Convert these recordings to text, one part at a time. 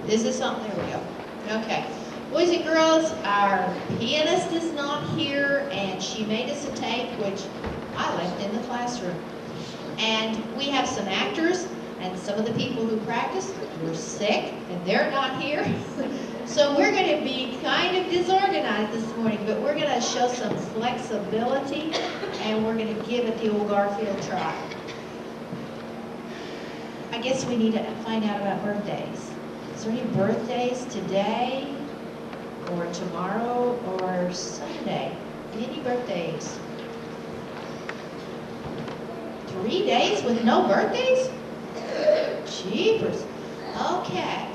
This is something, there we go. Okay. Boys and girls, our pianist is not here, and she made us a tape, which I left in the classroom. And we have some actors, and some of the people who practice were sick, and they're not here. So we're going to be kind of disorganized this morning, but we're going to show some flexibility, and we're going to give it the old Garfield try. I guess we need to find out about birthdays. Is there any birthdays today, or tomorrow, or Sunday? Any birthdays? 3 days with no birthdays? Jeepers. Okay.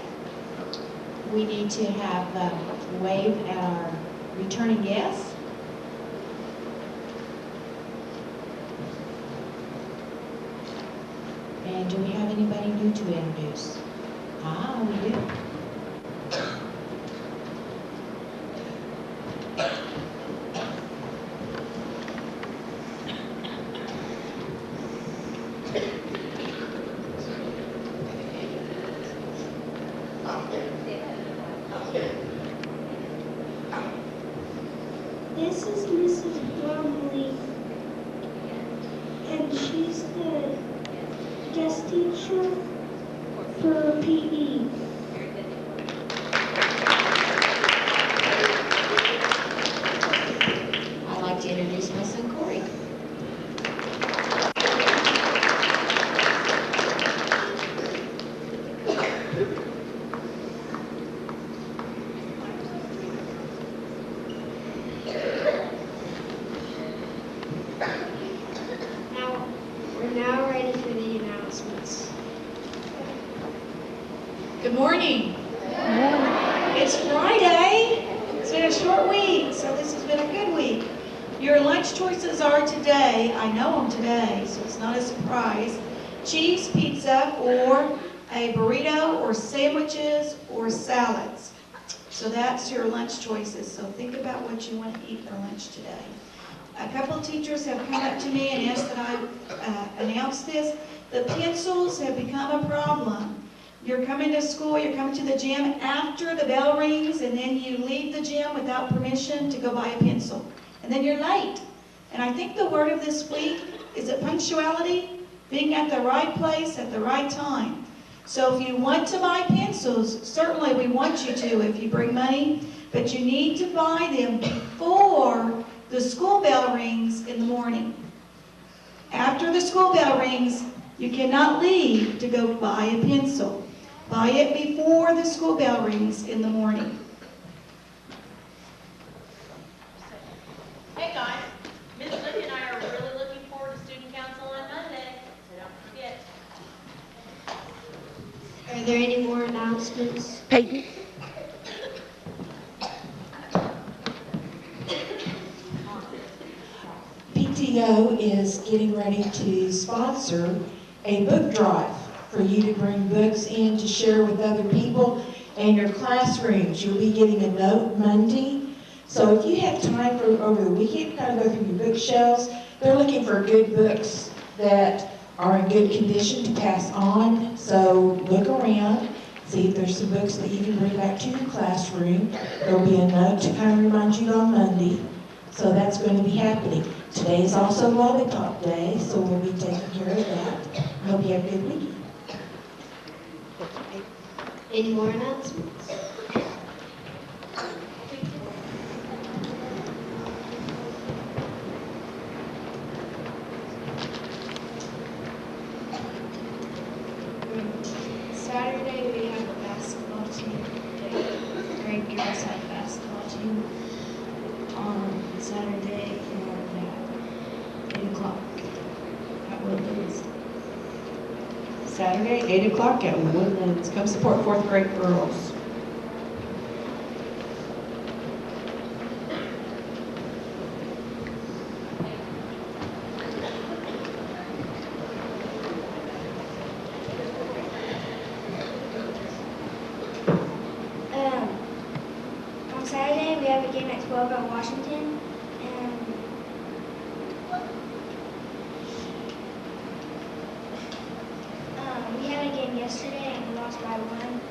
We need to have wave at our returning guests. And do we have anybody new to introduce? Ah, we do. This is Mrs. Bromley, and she's the guest teacher for PE. I'd like to introduce my son, Corey. We're now ready for the announcements. Good morning. It's Friday. It's been a short week, so this has been a good week. Your lunch choices are today, I know them today, so it's not a surprise, cheese pizza or a burrito or sandwiches or salads. So that's your lunch choices. So think about what you want to eat for lunch today. A couple of teachers have come up to me and asked that I announce this. The pencils have become a problem. You're coming to school, you're coming to the gym after the bell rings, and then you leave the gym without permission to go buy a pencil. And then you're late. And I think the word of this week is punctuality, being at the right place at the right time. So if you want to buy pencils, certainly we want you to if you bring money, but you need to buy them before the school bell rings in the morning. After the school bell rings, you cannot leave to go buy a pencil. Buy it before the school bell rings in the morning. Hey guys, Miss Linda and I are really looking forward to student council on Monday, so don't forget. Are there any more announcements? Peyton? PTO is getting ready to sponsor a book drive for you to bring books in to share with other people and your classrooms. You'll be getting a note Monday. So if you have time for over the weekend, kind of go through your bookshelves. They're looking for good books that are in good condition to pass on. So look around, see if there's some books that you can bring back to your classroom. There'll be a note to kind of remind you on Monday. So that's going to be happening. Today is also Lollipop Day, so we'll be taking care of that. Hope you have a good weekend. Any more announcements? Saturday we have a basketball team. The grade girls have a basketball team on Saturday at 8 o'clock at Woodlands. Saturday, 8 o'clock at Woodlands. Come support 4th grade girls. On Saturday, we have a game at 12 at Washington, and we had a game yesterday and we lost by 1,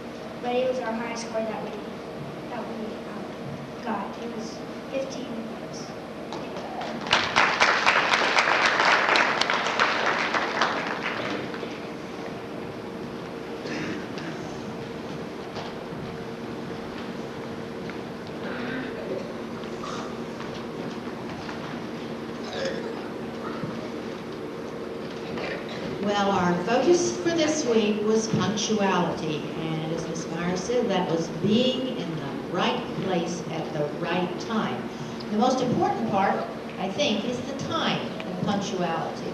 but it was our highest score that we got. It was 15 points. Well, our focus for this week was punctuality, and as Ms. Meyer said, that was being in the right place at the right time. The most important part, I think, is the time in punctuality.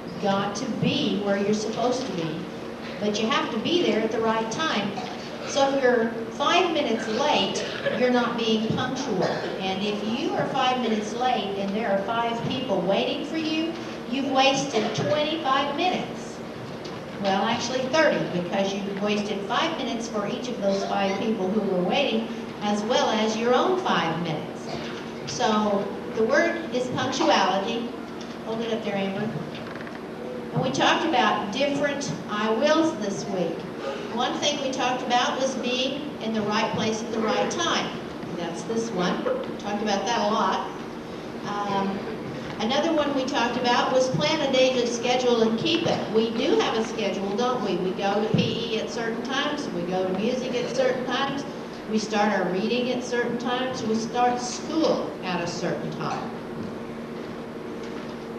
You've got to be where you're supposed to be, but you have to be there at the right time. So if you're 5 minutes late, you're not being punctual. And if you are 5 minutes late and there are 5 people waiting for you, you've wasted 25 minutes. Well, actually 30, because you've wasted 5 minutes for each of those 5 people who were waiting, as well as your own 5 minutes. So the word is punctuality. Hold it up there, Amber. And we talked about different I wills this week. One thing we talked about was being in the right place at the right time. That's this one. We talked about that a lot. Another one we talked about was plan a daily schedule and keep it. We do have a schedule, don't we? We go to PE at certain times. We go to music at certain times. We start our reading at certain times. We start school at a certain time.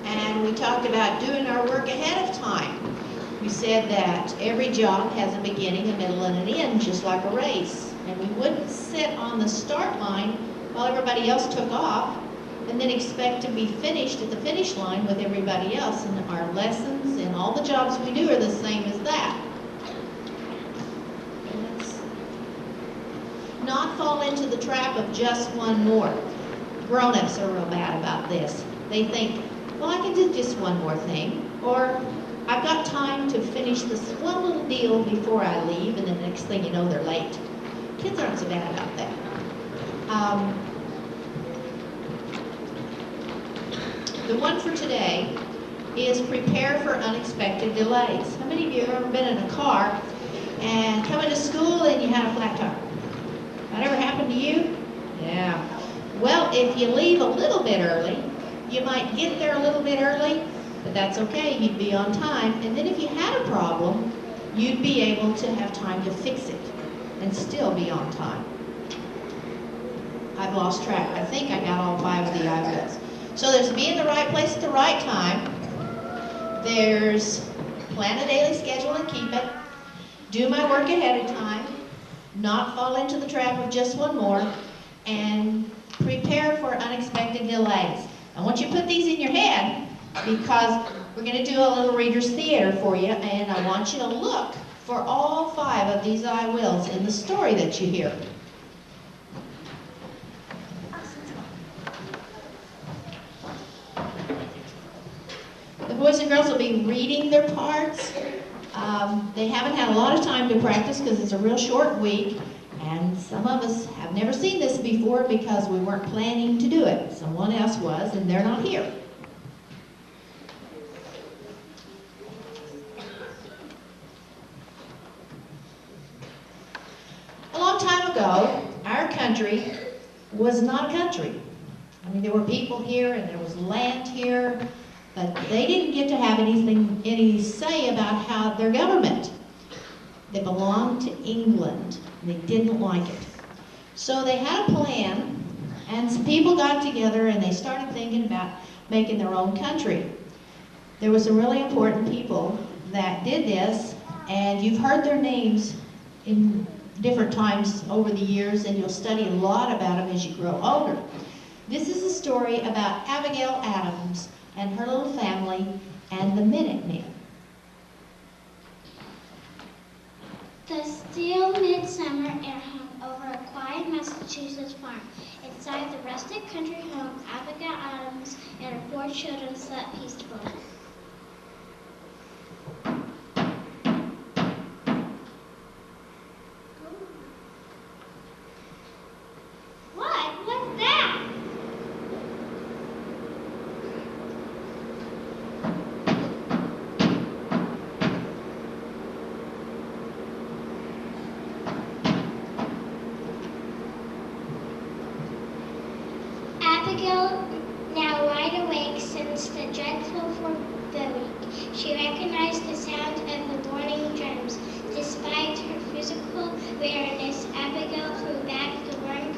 And we talked about doing our work ahead of time. We said that every job has a beginning, a middle, and an end, just like a race. And we wouldn't sit on the start line while everybody else took off and then expect to be finished at the finish line with everybody else. And our lessons and all the jobs we do are the same as that. And let's not fall into the trap of just one more. Grown-ups are real bad about this. They think, well, I can do just one more thing, or I've got time to finish this one little deal before I leave, and then the next thing you know, they're late. Kids aren't so bad about that. The one for today is prepare for unexpected delays. How many of you have ever been in a car and coming to school and you had a flat tire? That ever happened to you? Yeah. Well, if you leave a little bit early, you might get there a little bit early, but that's okay, you'd be on time. And then if you had a problem, you'd be able to have time to fix it and still be on time. I've lost track. I think I got all 5 of the I wills. So there's be in the right place at the right time. There's plan a daily schedule and keep it. Do my work ahead of time. Not fall into the trap of just one more. And prepare for unexpected delays. I want you to put these in your head because we're going to do a little reader's theater for you, and I want you to look for all 5 of these I wills in the story that you hear. The boys and girls will be reading their parts. They haven't had a lot of time to practice because it's a real short week, and some of us have never seen this before because we weren't planning to do it. Someone else was, and they're not here. A long time ago, our country was not a country. I mean, there were people here and there was land here, but they didn't get to have any say about how their government. They belonged to England. They didn't like it. So they had a plan, and some people got together and they started thinking about making their own country. There were some really important people that did this, and you've heard their names in different times over the years, and you'll study a lot about them as you grow older. This is a story about Abigail Adams and her little family and the Minutemen. The still midsummer air hung over a quiet Massachusetts farm. Inside the rustic country home, Abigail Adams and her 4 children slept peacefully. What? What's that? Abigail, now wide awake since the dreadful foreboding, she recognized the sound of the warning drums. Despite her physical weariness, Abigail threw back the worn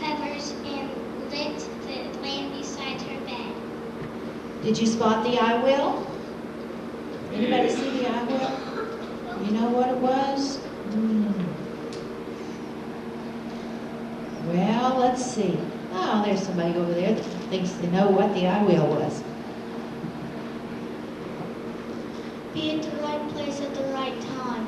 covers and lit the lamp beside her bed. Did you spot the eye wheel? Anybody see the eye wheel? You know what it was? Well, let's see. Oh, there's somebody over there that thinks they know what the eye wheel was. Be at the right place at the right time.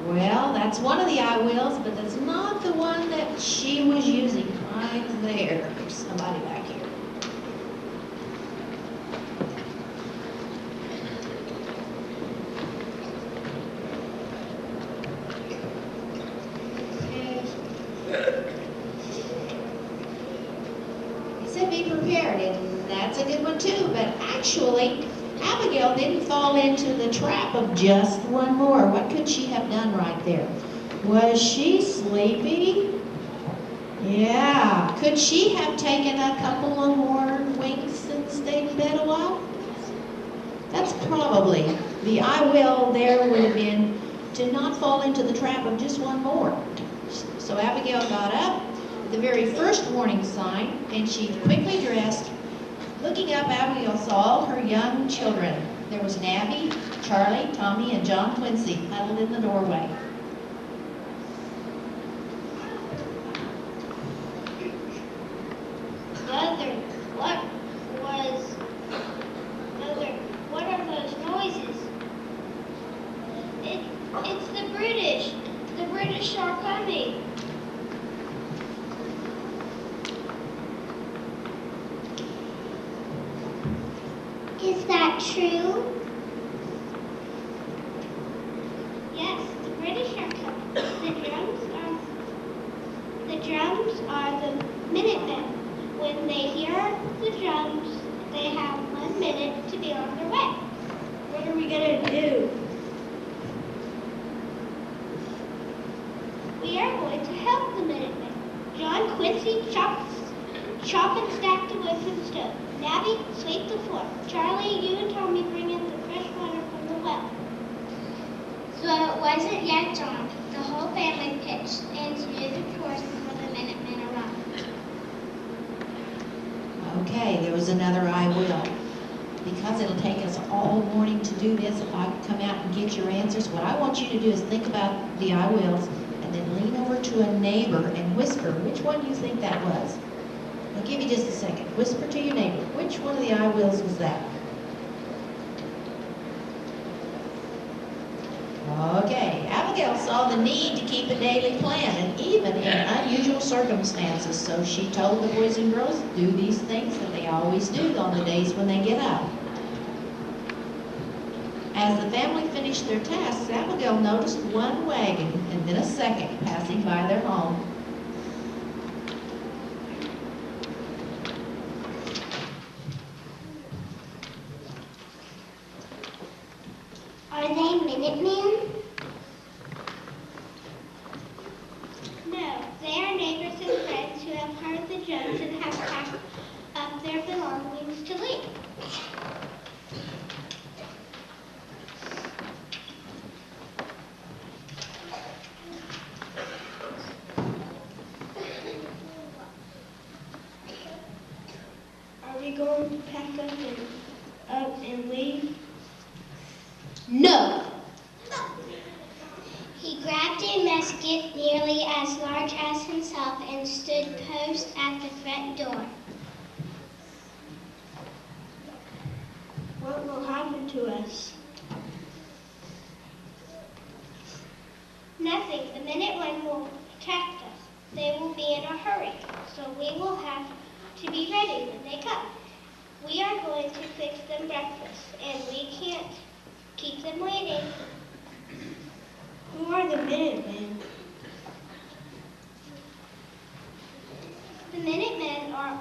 Well, that's one of the eye wheels, but that's not the one that she was using right there. There's somebody back here. He said be prepared, and that's a good one too, but actually, Abigail didn't fall into the trap of just one more. What could she have done right there? Was she sleepy? Yeah. Could she have taken a couple of more winks and stayed in bed a while? That's probably. The I will there would have been to not fall into the trap of just one more. So Abigail got up at the very first warning sign, and she quickly dressed. Looking up, Abigail saw all her young children. There was Nabby, Charlie, Tommy, and John Quincy huddled in the doorway. What are those noises? It's the British. The British are coming. Is that true? Yes, the British are coming. The drums are the Minutemen. When they hear the drums, they have 1 minute to be on their way. What are we gonna do? We are going to help the Minutemen. John Quincy chop and stack the wood from the stove. Nabby, sweep the floor. Charlie, you and Tommy bring in the fresh water from the well. So it wasn't yet dawn. The whole family pitched in to do the chores before the Minutemen arrived. Okay, there was another I will. Because it'll take us all morning to do this, if I could come out and get your answers, what I want you to do is think about the I wills and then lean over to a neighbor and whisper which one you think that was. I'll give you just a second. Whisper to your neighbor. Which one of the I wills was that? Okay, Abigail saw the need to keep a daily plan, and even in unusual circumstances, so she told the boys and girls to do these things that they always do on the days when they get up. As the family finished their tasks, Abigail noticed one wagon and then a second passing by their home. Are they Minutemen? No, they are neighbors and friends who have heard the drums and have packed up their belongings to leave. Are we going to pack up and leave? No! He grabbed a musket nearly as large as himself and stood post at the front door. What will happen to us? Nothing. The Minutemen will protect us. They will be in a hurry, so we will have to be ready when they come. We are going to fix them breakfast, and we can't keep them waiting. Who are the Minutemen? The Minutemen are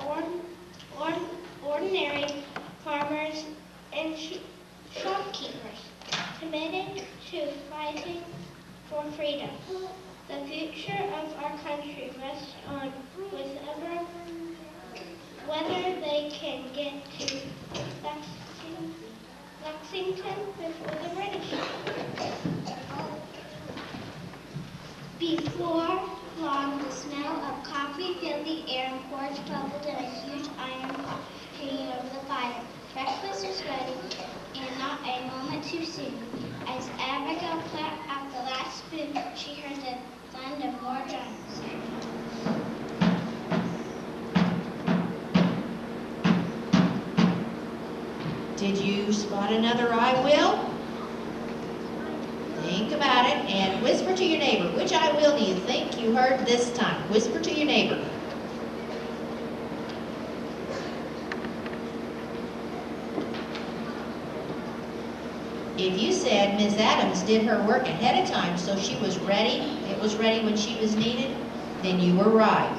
ordinary farmers and shopkeepers committed to fighting for freedom. The future of our country rests on Lexington before the British. Before long, the smell of coffee filled the air and porridge bubbled in a huge iron pot hanging over the fire. Breakfast was ready, and not a moment too soon. As Abigail put out the last spoon, she heard the sound of more drums. Did you spot another I will? Think about it and whisper to your neighbor. Which I will do you think you heard this time? Whisper to your neighbor. If you said Miss Adams did her work ahead of time so she was ready, it was ready when she was needed, then you were right.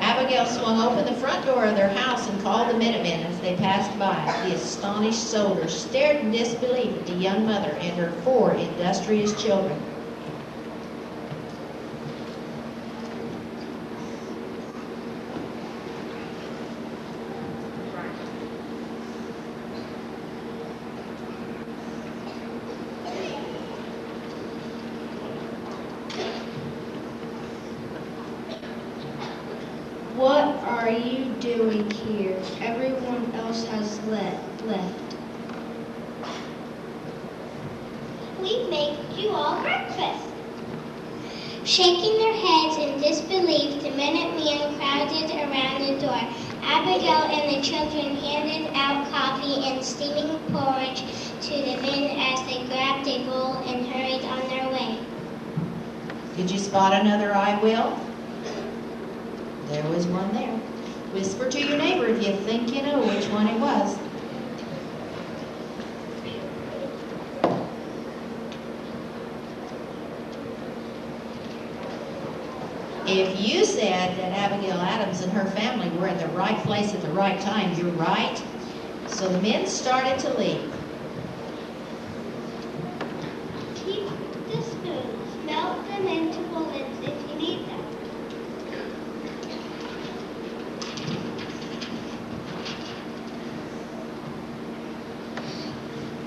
Abigail swung open the front door of their house and called the Minutemen as they passed by. The astonished soldiers stared in disbelief at the young mother and her 4 industrious children. What are you doing here? Everyone else has left. We made you all breakfast. Shaking their heads in disbelief, the Minutemen crowded around the door. Abigail and the children handed out coffee and steaming porridge to the men as they grabbed a bowl and hurried on their way. Did you spot another I will? There was one there. Whisper to your neighbor if you think you know which one it was. If you said that Abigail Adams and her family were in the right place at the right time, you're right. So the men started to leave. Keep the spoons. Melt them into bullets if you need them.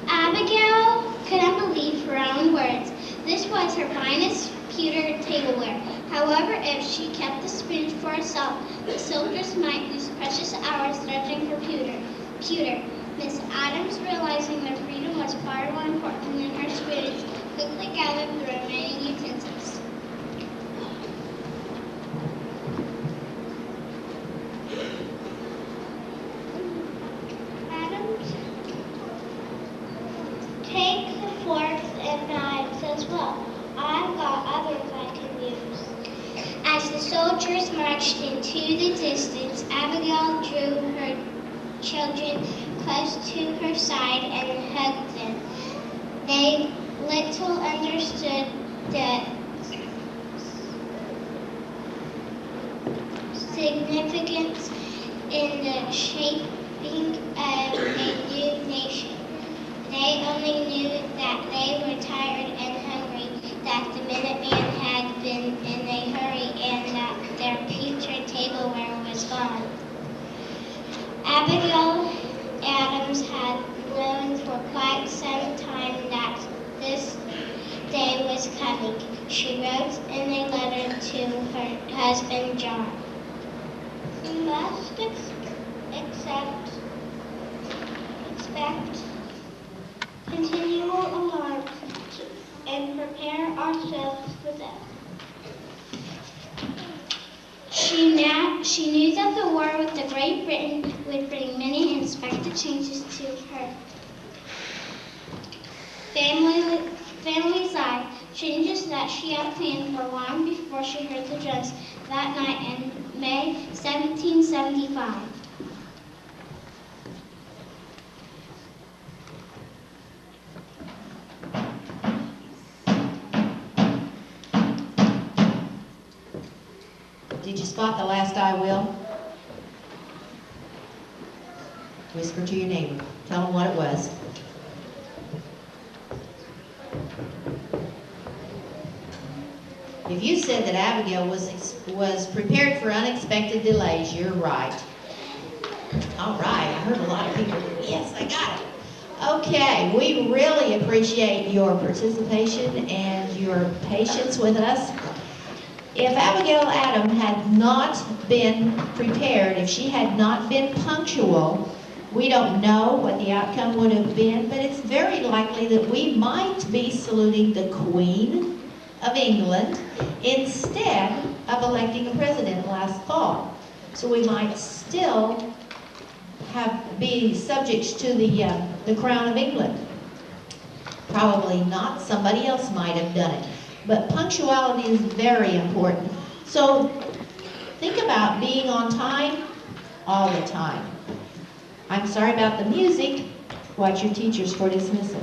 Abigail couldn't believe her own words. This was her finest pewter tableware. However, if she kept the spoons for herself, the soldiers might lose precious hours searching for pewter. Miss Adams, realizing their freedom was far more important than her spoons, quickly gathered the remaining utensils. Adams, take the forks and knives as well. I've got others I can use. As the soldiers marched into the distance, Abigail drew her children close to her side and hugged them. They little understood the significance in the shaping of a new nation. They only knew that they were tired and hungry, that the Minutemen had been in a hurry, and that their pewter tableware was gone. Abigail Adams had known for quite some time that this day was coming. She wrote in a letter to her husband John. "You must expect continual alarms and prepare ourselves for them." She knew that the war with the Great Britain would bring many unexpected changes to her family's life, changes that she had planned for long before she heard the drums that night in May 1775. Did you spot the last I will? Whisper to your neighbor. Tell them what it was. If you said that Abigail was prepared for unexpected delays, you're right. All right, I heard a lot of people. Yes, I got it. Okay, we really appreciate your participation and your patience with us. If Abigail Adam had not been prepared, if she had not been punctual, we don't know what the outcome would have been, but it's very likely that we might be saluting the Queen of England instead of electing a president last fall. So we might still be subject to the Crown of England. Probably not. Somebody else might have done it. But punctuality is very important. So think about being on time all the time. I'm sorry about the music. Watch your teachers for dismissal.